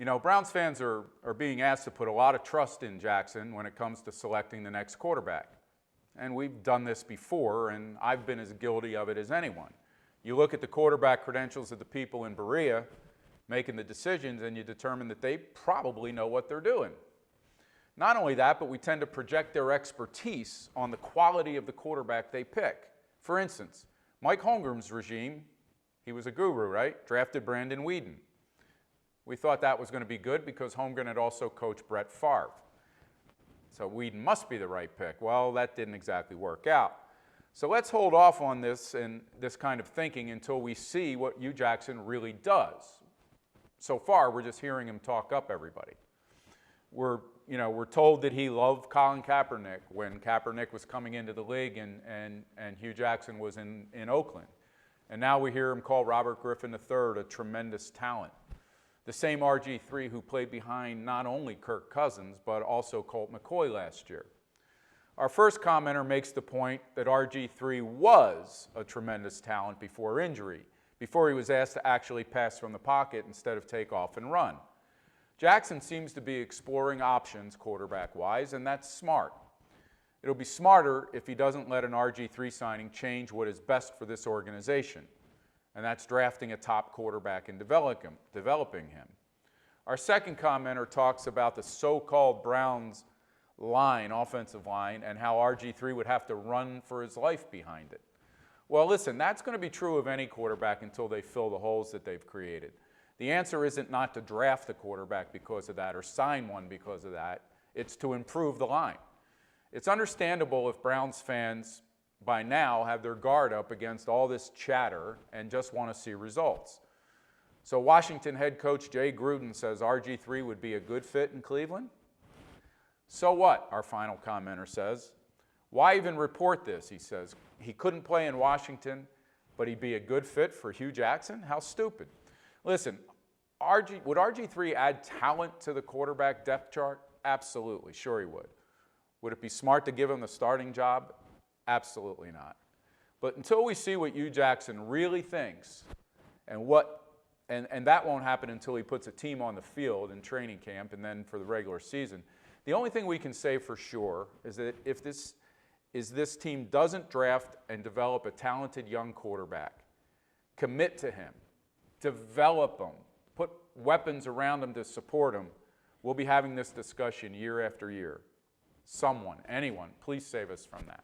know, Browns fans are being asked to put a lot of trust in Jackson when it comes to selecting the next quarterback. And we've done this before, and I've been as guilty of it as anyone. You look at the quarterback credentials of the people in Berea making the decisions, and you determine that they probably know what they're doing. Not only that, but we tend to project their expertise on the quality of the quarterback they pick. For instance, Mike Holmgren's regime, he was a guru, right? Drafted Brandon Weeden. We thought that was going to be good because Holmgren had also coached Brett Favre. So Weeden must be the right pick. Well, that didn't exactly work out. So let's hold off on this and this kind of thinking until we see what Hugh Jackson really does. So far, we're just hearing him talk up everybody. We're told that he loved Colin Kaepernick when Kaepernick was coming into the league and Hugh Jackson was in Oakland. And now we hear him call Robert Griffin III a tremendous talent. The same RG3 who played behind not only Kirk Cousins, but also Colt McCoy last year. Our first commenter makes the point that RG3 was a tremendous talent before injury, before he was asked to actually pass from the pocket instead of take off and run. Jackson seems to be exploring options quarterback-wise, and that's smart. It'll be smarter if he doesn't let an RG3 signing change what is best for this organization, and that's drafting a top quarterback and developing him. Our second commenter talks about the so-called Browns line, offensive line, and how RG3 would have to run for his life behind it. Well, listen, that's going to be true of any quarterback until they fill the holes that they've created. The answer isn't not to draft a quarterback because of that or sign one because of that. It's to improve the line. It's understandable if Browns fans by now have their guard up against all this chatter and just want to see results. So Washington head coach Jay Gruden says RG3 would be a good fit in Cleveland. So what, our final commenter says. Why even report this? He says he couldn't play in Washington, but he'd be a good fit for Hugh Jackson? How stupid. Listen, would RG3 add talent to the quarterback depth chart? Absolutely, sure he would. Would it be smart to give him the starting job? Absolutely not. But until we see what Hugh Jackson really thinks, and that won't happen until he puts a team on the field in training camp and then for the regular season, the only thing we can say for sure is that if this team doesn't draft and develop a talented young quarterback, commit to him, develop him, put weapons around him to support him, we'll be having this discussion year after year. Someone, anyone, please save us from that.